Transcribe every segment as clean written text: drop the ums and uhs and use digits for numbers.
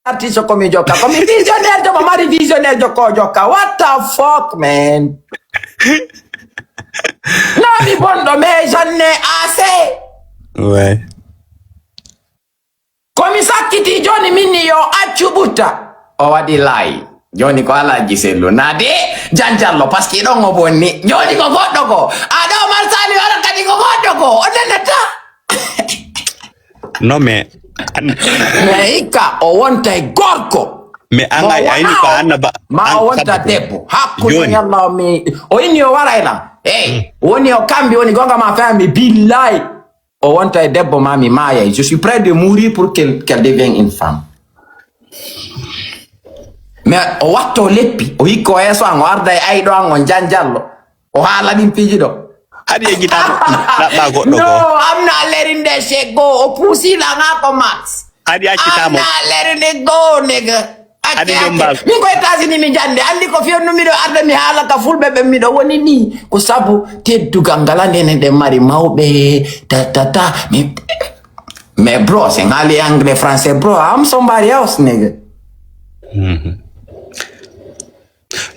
artist come gioca, come visionaire gioca, ma visionaire gioca. What the fuck, man? No, mi bondo me janne ase. Ouais. Come sakiti Johnny minni yo acciubuta. O wadi lai. Johnny ko ala giselu nade janjallo parce que don bonni. Johnny ko goddo ko. Ado marsali wala kadi ko goddo ko. Onenata. Non mais Meika o wonta gorko. mais anga ayni ko anna ba ma o wonta debbo. Hakku yalla mi o inni o waraila. Hey, woni o cambi woni gonga ma famille billahi. O wonta debbo mami maya. Je suis prêt de mourir pour qu'elle devienne une femme. Mais o watto leppi o hikko eso an warda e aydo an on janjallo. O hala din pijido. Hadi e gita na goddo No, ko. I'm not letting that shit go. O pusi la ngako max. Hadi akita I'm mo. not letting it go, nigga. Hadi domba. Mi ko États-Unis mi jande andi ko fiyo numido arda mi hala ka fulbe be mi do woni ni ko sabu teddu gangala nene de mari mawbe ta mi mais bro c'est ngali anglais français bro I'm somebody else nigga.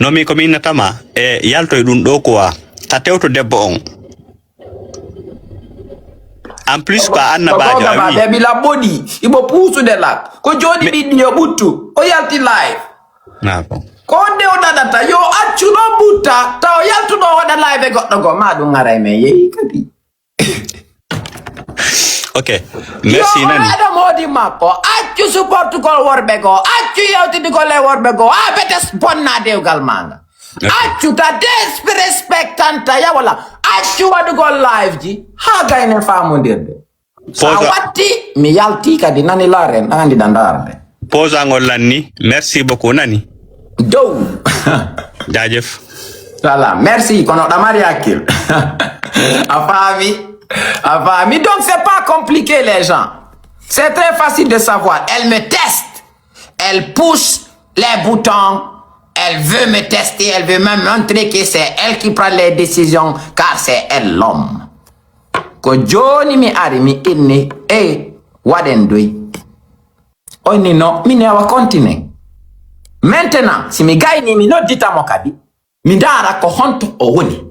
No mi ko min natama e yalto e dum do ko wa ta tewto debbo on en plus ko anna baajo ami baby la body ibo pusu de la ko jodi biddi yo buttu o yalti live na bon ko de o data yo accu no butta taw yaltu do wada live goddo go ma dum ngaray me yeyi kadi. ok merci nani yo ada modi makko accu support ko worbe go accu yawti di ko le worbe go a betes bonna dewgal manga accu ta respectanta ya wala accu wadu go live ji ha gayne famondirde sa watti mi yalti kadi nani laren andi dandarde posa ngol lanni merci beaucoup nani do jaajef voilà merci kono damari akil afami donc c'est pas compliqué les gens c'est très facile de savoir elle me teste elle pousse les boutons elle veut me tester elle veut me montrer que c'est elle qui prend les décisions car c'est elle l'homme ko joni mi ari mi inni e waden doy oni no mi ne wa continue maintenant si mi gayni mi noddita mo kadi mi dara ko honto o woni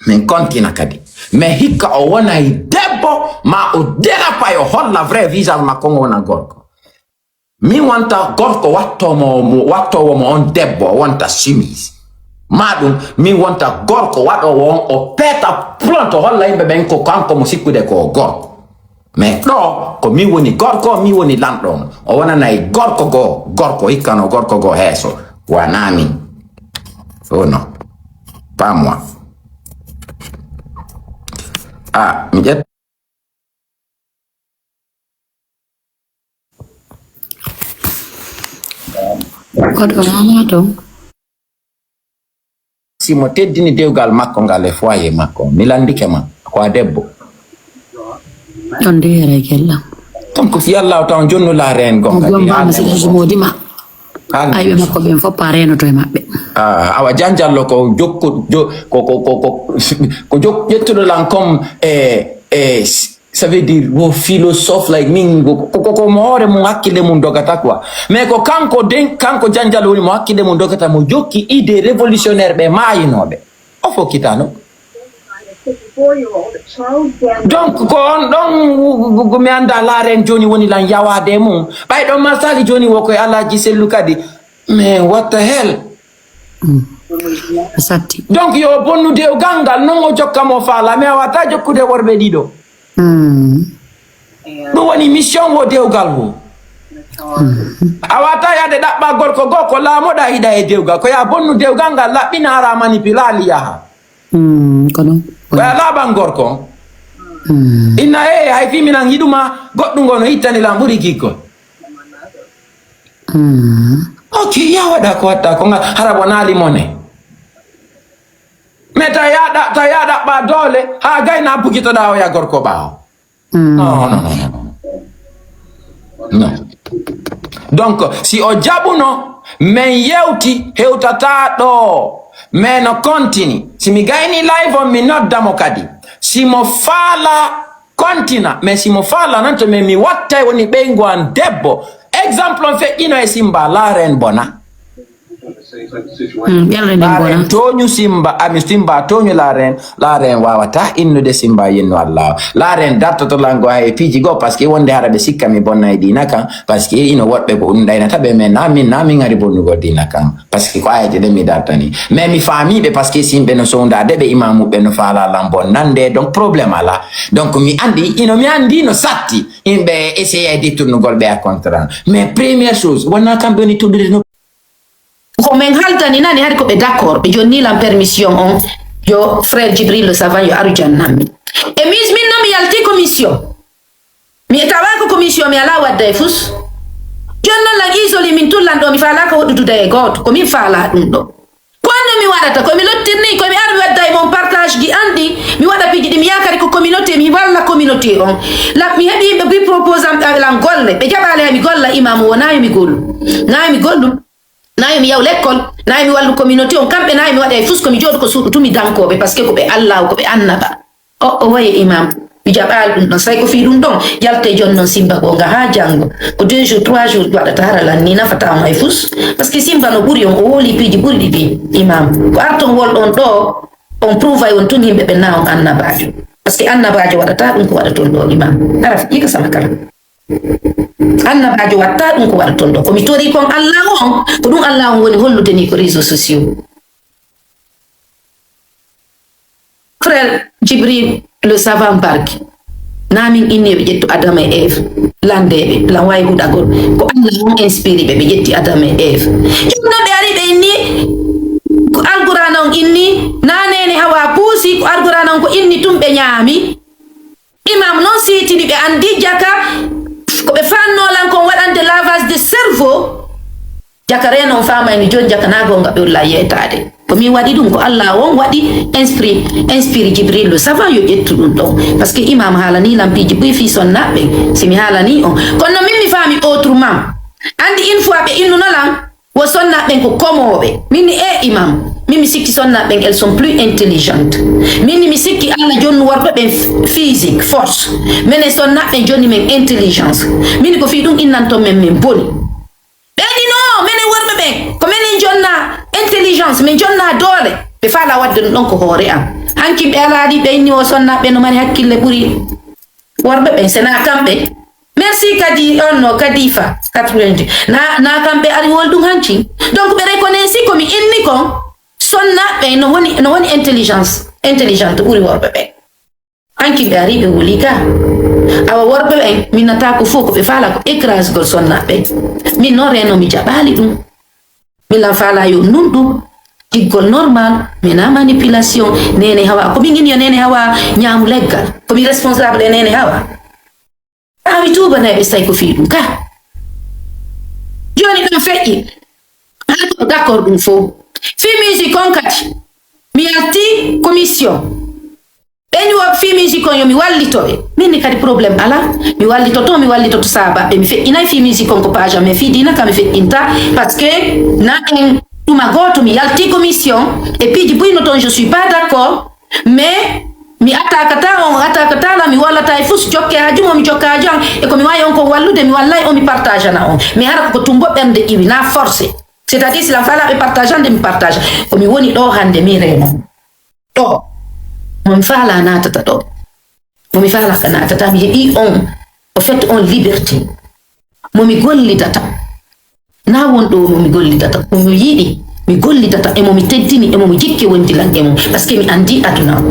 min continue kadi mais hikka o wona e debbo ma o derapa yo holla vrai visage makko wona gorko mi wonta gorko wattowo mo on debbo wonta chemise madum mi wonta gorko wado won o peta pronto holla yimbe ben ko kanko mo sikkude ko gorko mais do ko mi woni gorko mi woni landon o wona nay gorko hikka no gorko go heso wanami oh non pas moi mi jet Kodo mama dong. si mo teddini dewgal makko ngal e foyer makko mi landike ma ko debbo Donde yere gella. donc si Allah taw jonno la ren gonga Gomba si modi ma. Ay be makko ben fo pareno to e mabbe. Awa janjallo ko jokko ko jok yettudo lan comme ça veut dire wo philosophe like min ko moore mo hakkile mun dogata quoi mais ko kanko janjallo woni mo hakkile mun dogata mo jokki idée révolutionnaire be mayinobe o fo kitano donc ko on don mi anda la ren joni woni lan yawade mum bay do masali joni wo ko alaji sellu kadi mais what the hell Satti. donc yo bonnu de gangal non o jokkamo faala mais wata jokkude worbe dido do woni mission wo dewgal wo awata yade dabba gorko goko la moda hida e dewgal ko ya bonnu dewgal gal labbina ara manipulali yaha kono wa la ban gorko inna hay fi minan hiduma goddu ngono hitani la mburi kiko okay ya wada ko wata ko harabo nali mone meta yada ba dole ha gayna bugito dawo ya gorko bawo no donc si o jabuno men yewti hewtata do men no continue si mi gayni live on mi noddamo kadi si mo fala continue mais si mo fala nanto men mi watta woni bengo an debbo exemple on fait ino e Simba la reine bona. La reine toñu Simba ami Simba toñu la reine wawata inno de Simba yenno Allah la reine datto to lango hay piji go parce que wonde harabe sikka mi bonna e dina kan parce que ino wodbe ko ndayna tabe men nami ngari bonu go dina kan parce que ko ayaje de mi datani mais mi fami be parce que simbe no sonda de be imamu be no fala lambon nande donc problème ala donc mi andi no satti imbe essayer di tournugol be a contrat mais première chose wonna kambe ni tudde no ko men haltani nani hari ko be d'accord be jonni la permission on yo frère Jibril le savant yo arjan nammi e min nami yalti commission mi tawa ko commission mi ala wadda fus jonna la isoli min tullando mi fala ko dudu de god ko mi fala dum do kono mi wadata ko mi lottirni ko mi arbi wadda e mon partage di andi mi wada piji di mi yakari ko communauté mi walla communauté on la mi hebi be proposam la golle be jabale mi golla imam wona mi gollu na mi gollu nayi mi yaw l'école nayi mi wallu communauté on kambe nayi mi wada e fus ko mi jodo ko suudu tumi dankobe parce que ko be Allah ko be annaba o waye imam mi jabal dum say ko fi dum don yalte jonnon Simba ko nga ha jango ko 2 jours 3 jours wada tara la ni nafata on ay fus parce que Simba no buri on o woli piji buri di imam ko arton wol on do on prouve ay on tun himbe be na on annaba parce que annaba wada ta dum ko wada ton do imam araf yika sama kala annabajo watta dum ko wada tondo ko mi tori kon Allah on ko dum Allah on woni hollude ni ko réseaux sociaux frère Jibril le savant barki namin inni be jettu Adam et Eve landebe la way hudagol ko Allah on inspiré be jetti Adam et Eve jumna be ari be inni ko alquran on inni nanene hawa pusi ko alquran on ko inni tumbe nyaami imam non siti be andi jaka ko be fanno lan ko wadande lavage de cerveau jakare non fama ni jon jakana go ngabe la yetade ko mi wadi dum ko Allah won wadi inspire Jibril le savant yo jettu dum don parce que imam halani lampiji bu fi sonna be simi halani on kono min mi fami autrement andi une fois be inno lan wo sonna ben ko komobe min e imam mimi sikki sonna ben elles sont plus intelligentes mini mi sikki Allah jonnu warbe ben physique force mene sonna ben jonni men intelligence mini ko fi dum innanto men boni beni no mene warbe ben ko mene jonna intelligence men jonna dole be fala wadde don ko hore am hanki be alaadi be ni o sonna ben no mari hakkille buri warbe ben sena kambe merci kadi onno kadifa 90 na kambe ari woldum hanci donc be reconnaissance ko mi inni kon sonna be no woni intelligente uri worbe be anki be ari be wulika awa worbe be minata ko foko be fala ko écrase gol sonna be min no reno mi jabali dum mi la fala yo nundu igol normal mina manipulation nene hawa ko bingin yo nene hawa nyaamu leggal ko mi responsable nene hawa ami tuba na be say ko fi dum ka joni dum feƴƴi d'accord dum fo fi musique on kati mi alti commission beni wo fi musique on yo mi wallitobe min kadi problème ala mi wallito to saba be mi fe ina fi musique on ko pa jamais fi dina kam fe inta parce que na en tuma goto mi alti commission et puis di no ton je suis pas d'accord mais mi atakata la mi wala tay fus jokke hajumo mi jokka jang e ko mi wayi on ko wallude mi wallay on mi partage na on mi hara ko tumbo bende iwi na forcer c'est-à-dire si la fala be partageant de mi partage ko mi woni do hande mi reno to mon fala na tata do mo mi fala kana tata mi yi on au fait on liberté mo mi golli tata na won do mo mi golli tata ko mi yidi mi golli tata e mo mi teddini e mo mi jikki wondi lange mo parce que mi andi aduna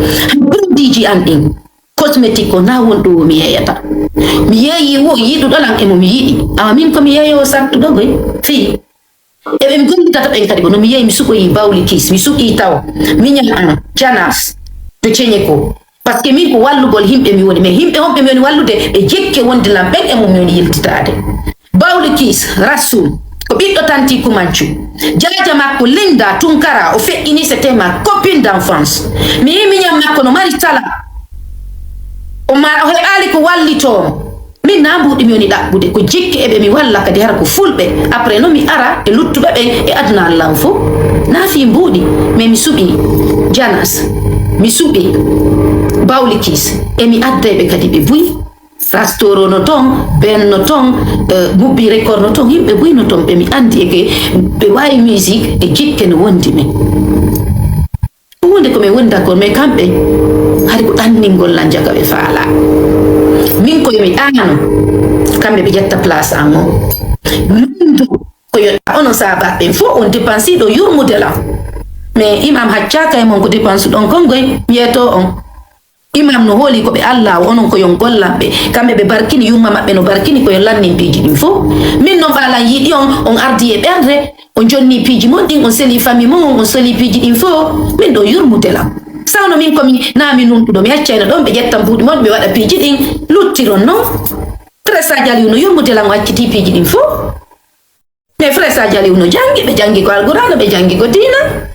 diji andin cosmétique ko na won do mi yeyata mi yeyi wo yidu dolan e mo mi yidi amin ko mi yeyo sakto dogoy fi e be mi golli tata en kadi ko no mi yeyi mi suko yi bawli kis mi suki taw mi nyam janas to chenye ko parce que mi ko wallugol himbe mi woni mais himbe hombe mi woni wallude e jekke wondi lam ben e mo mi woni yiltitade bawli kis rasul ko biddo tanti kumanchu jaja makko Linda Tunkara o fe'ini c'était ma copine d'enfance mi nyam makko no mari tala o ma o ali ko wallito min nambudi mi woni dabbude ko jikki ebe mi walla kadi har ko fulbe après no mi ara e luttube be e aduna Allah fu na fi mbudi mais mi subi janas mi subi bawlikis e mi addebe kadi be buy Rastoro no ton, Ben no ton, Bubi record no ton, himɓe boy no ton ɓe mi andi eke ɓe wawi musique e jikke no wondi men. Wonde ko mi wonda ko mais kamɓe hari ko ɗanningol lan jaga ɓe faala. Min ko yomi ɗano kamɓe ɓe ƴetta place an o. Lundu ko yoɗa onon sahabaɓe fof on dépensiɗo yurmude lam. Mais imam haccaka e mon ko dépense ɗon kongoy miyeto on. Imam no hooli ko ɓe Allah onon ko yon gollanɓe kamɓe ɓe barkini yumma maɓɓe no barkini ko yon lannin piiji ɗin fof. Min noon ɓalan yiɗi on ardi e ɓerde on jonni piiji mon ɗin on seli famille mon on seli piiji ɗin fof min ɗo yurmude lam. Sawno min komi naami numtuɗo mi haccayno ɗon ɓe ƴettan buuɗi mon ɓe waɗa piiji ɗin luttiron noon. Frère Sadio Aliou no yurmude lam o acciti piiji ɗin fof. Mais frère Sadio Aliou no jangi ɓe jangi ko alqur'ana ɓe jangi ko diina.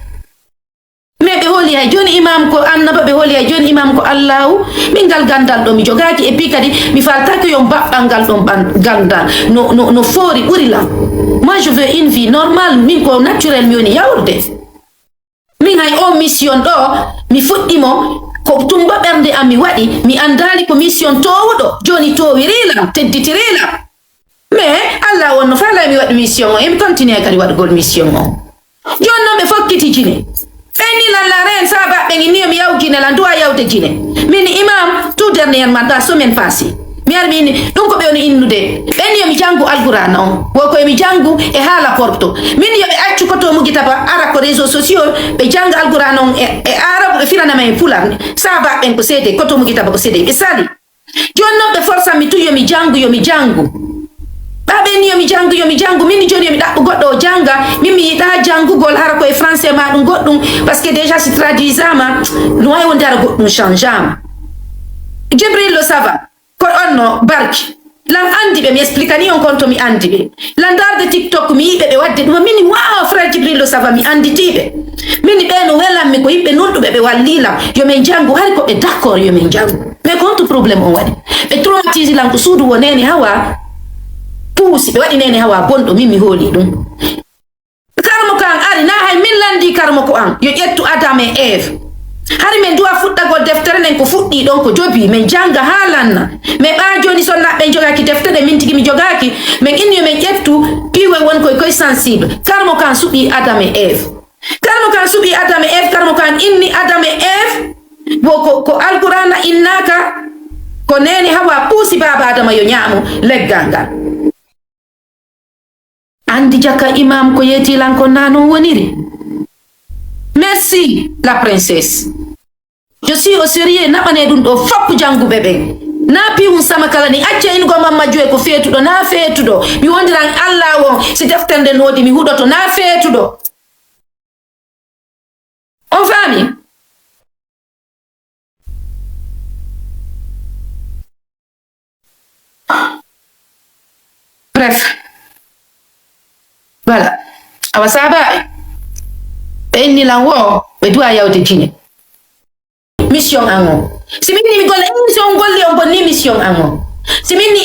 Mais ɓe hooli hay joni imam ko annaba ɓe hooli hay joni imam ko allahu min ngal gandal ɗo mi jogaki et puis kadi mi faltaki yo mbaɓɓal ngal ɗon gandal no foori ɓuri lam. Moi je veux une vie normale min ko naturel mi woni yawrude min hay o mission ɗo mi fuɗɗimo ko tumba ɓernde am mi waɗi mi andali ko mission towuɗo joni towirilam tedditirilam mais allah wonno falay mi waɗi mission o emi continue kadi waɗugol mission o joni noon ɓe fokkiti jine eni lalla ren saba ɓe ni mi yaw jine lan duwa yawde jine min imam tout dernièrement da semaine passée mi ar min ɗum ko ɓe woni innude ɓen yomi jangu alqur'ana on wo ko yomi jangu e haala porto min yoɓe accu koto mugita ba ara ko réseaux sociaux ɓe janga alqur'ana on e arabe ɓe filanama e pular saba ɓen ko seede koto mugita ba ko seede ɓe sali joni noon ɓe forçam mi tu yomi jangu ɓaɓeni yomi jangu min joni yomi ɗaɓɓu goɗɗo o janga min mi yiɗa jangugol hara koye français ma ɗum goɗɗum par ce que déjà si traduisama ɗum wawi wonde hara goɗɗum changeama. Jibril lo sava ko onno barki lan andi ɓe mi expliquani on kon to mi andi ɓe lan darde tiktok mi yiɓe ɓe wadde ɗuma mini wow frère Jibril lo sava mi anditiɓe mini ɓe no welanmi ko yimɓe nulɗuɓe ɓe wallilam yomin jangu hari koɓe d' accord yomin jangu mais ko honto probléme on waɗi ɓe traumatise lan ko suudu woneni hawa puusi ɓe waɗi nene hawa bonɗo min mi hooli ɗum karmo kan ari na hay min landi karmo ko an yo ƴettu Adam e Eve hari min duwa fuɗɗagol deftere nden ko fuɗɗi ɗon ko jobi min janga ha lanna mais ɓa joni sonnaɓe jogaki deftere min tigi mi jogaki min inni yo min ƴettu piwe won koye sensible karmo kan suɓi Adam e Eve karmo kan inni Adam e Eve bo ko alqur'ana innaka ko nene hawa puusi baba Adama yo ñaamu leggal ngal andi jaka imam ko yetilan ko nano woniri. Merci la princesse. Je suis au sérieux naɓane ɗum ɗo foppu janguɓe ɓen na piwum sama kala ni acca in go mamma joye ko feetuɗo na feetuɗo mi wondiran allah won si deftere nden woodi mi huɗoto na feetuɗo on faami. Bref voilà awa sahabaɓe ɓe innilan wo ɓe duwa yawde jine mission an o si minni mi golla si on golli on bonni mission an o si minni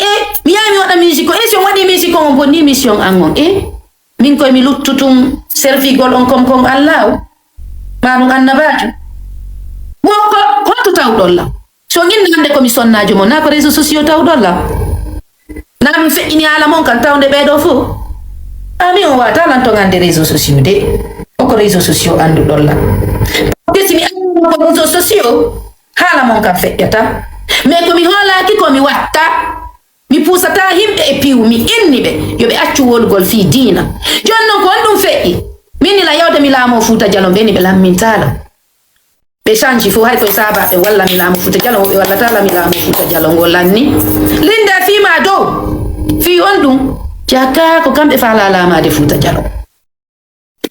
mi yaha mi waɗa musique o si on waɗi musique on bonni mission an o min koye mi luttutum servigol on comme kon allah o ma ɗum annabajo wo ko hoto tawɗolla so inna hande komi sonnajo mon na ko réseaux sociaux tawɗolla na mi feƴƴini haala mon kan tawde ɓeɗo fof ami on wata lan to ngande réseaux sociaux de oko réseaux sociaux anduɗon la si mi andi ko réseaux sociaux haala mon kam feƴƴata mais komi hoolaki komi watta mi pusata himɓe e piwu mi inni ɓe yoɓe accu wolgol fi diina joni noon ko on ɗum feƴƴi minni la yawde mi laamo Fouta Diallo mbeni ɓe lammintala ɓe change fo hay koye sabaɓe walla mi laamo Fouta Diallo woɓe wallatala mi laamo Fouta Diallo ngol lanni linde fima dow fi on ɗum jaka ko kamɓe faala laamade Fouta Diallo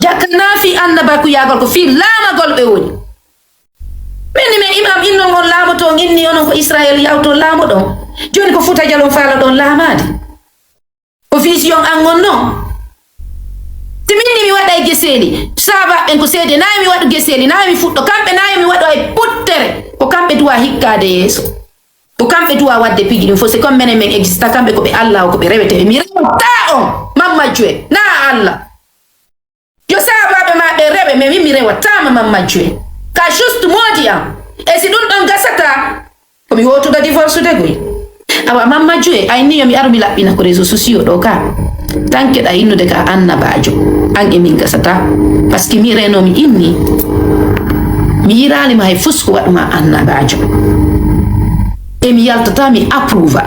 jaka na fi annaba ku yagol ko fi laamagol ɓe woni minni men imam innon on laamoto inni onon ko Israël yawto laamo ɗon joni ko Fouta Diallo faala ɗon laamade ko vision an on noon si minni mi waɗa e geseli sabaɓen ko seede nayi mi waɗu geseli nayi mi fuɗɗo kamɓe nayi mi waɗo e puttere ko kamɓe duwa hikkade yeeso ko kamɓe duwa wadde piiji ɗum fof c'est comme menen men exista kamɓe ko ɓe allah o ko ɓe rewete mi rewta on mammajjoe na allah yo sabaɓe ma ɓe rewe mais min mi rewatama mammajjoe ka juste moodi am e si ɗum ɗon gasata komi wotuɗo divorce de goy awa mamma joe ay ni yomi aru mi labbina ko réseaux sociaux do ka tanke da innude ka annabajo an e min gasata parce que mi reno mi inni mi yirali ma hay fusku waduma annabajo e mi yaltata mi approva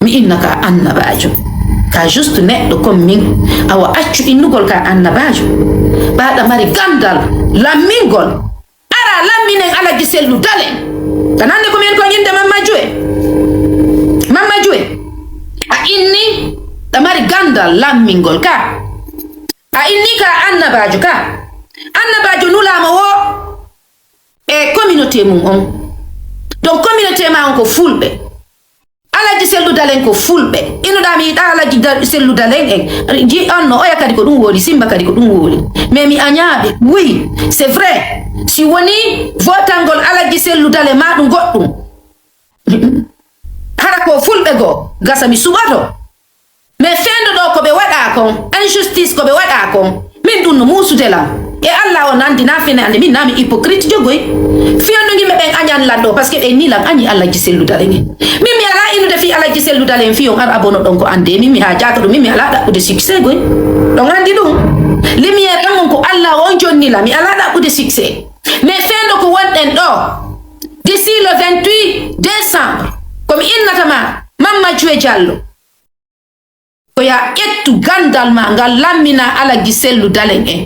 mi innaka annabajo ka juste neɗɗo comme min awa accu innugol ka annabajo baɗa mari gandal lammingol ara lamminen alaji sellu dale kanande ko min ko yinde mamma juwe a inni da mari gandal lammingol ka a inni ka annabajo nulama wo e communauté mum on donc communauté ma on ko fulɓe alaji selludalen ko fulɓe innuɗa mi yiɗa alaji selludalen en ji onno oya kadi ko ɗum woli simba kadi ko ɗum woli mais mi añaɓe oui c'est vrai si woni votangol alaji selludale ma ɗum goɗɗum hara ko fulɓe goo gasa mi suɓato mais fendo ɗo ko ɓe waɗa kon injustice ko ɓe waɗa kon min ɗum no musudelam e Allah o nandi na fene ande min nami hypocrite jogoy fiyonno ngi ɓen añan lanɗo parce que ɓen nilam añi Allah ji selludale ngen min mi ala inude fi Allah ji selludale en fiyon ar abono ɗon ko ande min mi ha jaka ɗum min mi ala ɗaɓɓude succès goy ɗon andi ɗum lumiére ɗon ko Allah on jonnila mi ala ɗaɓɓude succès mais fendo ko wonɗen ɗo d'ici le 28 décembre komi innatama Mamma Joe Jallow ko ya ƴettu gandal ma ngal lammina alaji selludalen en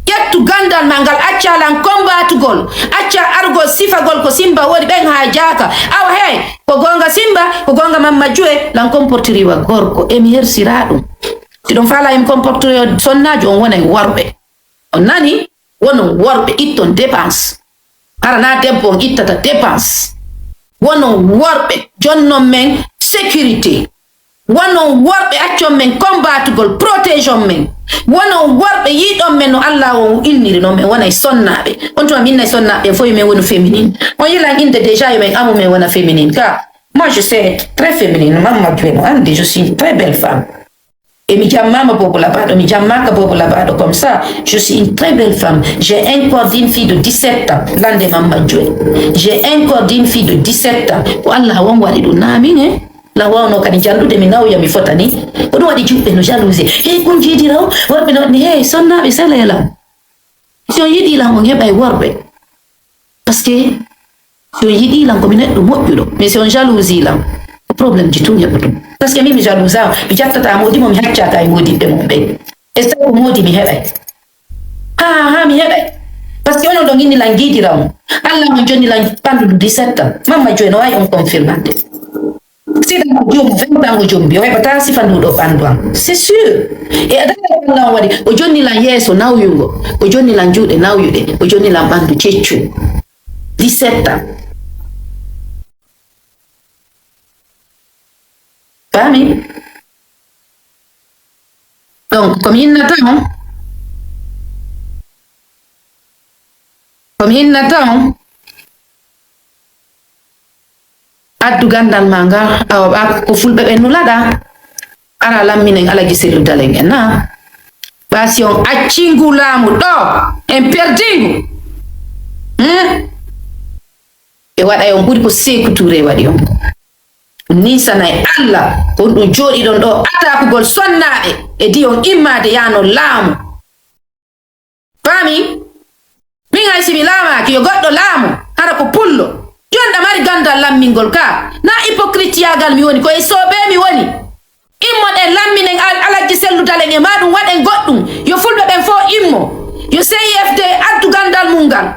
ƴettu gandal ma ngal accalan combatugol acca argol sifagol ko simba woni ɓen ha jaka awa hey ko gonga simba ko gonga Mamma Joe lan comporteriwa gorko emi hersira ɗum ti ɗon fala em comporterio sonnajo on wona worɓe on nani wonon worɓe itton dépense harana debbo on ittata dépense wonon worɓe jonnon men sécurité wonon worɓe accon men combatugol protégeon men wonon worɓe yiɗon men no Allah o inniri non men wonay sonnaɓe on tuma minna sonnaɓe foy men woni féminine on yilan inde déjà yo men amu men wona féminine car moi je sais très féminine Mamma Joe no andi je suis une très belle femme et mi jammama bobo labaɗo mi jammaka bobo labaɗo comme ça je suis une très belle femme j'ai un corps d'une fille de 17 ans lande Mamma Joe j'ai un corps d'une fille de 17 ans ko Allah won waɗi ɗum namin e la wawno kadi jallude mi nawya mi fotani ko ɗum waɗi juɓɓe no jalouse e kon jiidiraw worɓe no waɗni hey sonnaɓe salelam si on yiɗilan on heɓay worɓe par ce que si on yiɗilan komi neɗɗo moƴƴuɗo mais si on jalouse lan ko probléme ji tun heɓa ɗum par ce que min mi jalouse am mi jattata modi mo mi haccaka e modiɓɓe mum ɓe e so tawi ko modi mi heɓay ha mi heɓay par ce que onon ɗon innilan giidiraw Allah mo jonnilan ɓandudu 17 ans Mamma Joe no wawi on confirmande siɗa jom 20 ans o jombi o heɓata sifa nduɗo ɓandu am c'est sûr e adala Allah on waɗi o jonnilan yeeso nawyugo o jonnilan juuɗe nawyuɗe o jonnilan ɓandu ceccu 17 ans fami donc komi innata on addu gandal ma ngal awa ɓa ko fulɓe ɓe nulaɗa ara lamminen alaji selludalen en na ɓasi on accingu laamu ɗo en perdingu ɓe waɗa on ɓuri ko Sékou Touré waɗi on ni sanay Allah ko ɗum jooɗi ɗon ɗo atakugol sonnaɓe e di on immade yano laamu fami min hay simi laamaki yo goɗɗo laamu hara ko pullo jonɗa mari gandal lammingol ka na hypocritiagal mi woni ko e soɓe mi woni immoɗen lamminen alaji selludalen e maɗum waɗen goɗɗum yo fulɓe ɓen fo immo yo CFD addu gandal mum ngal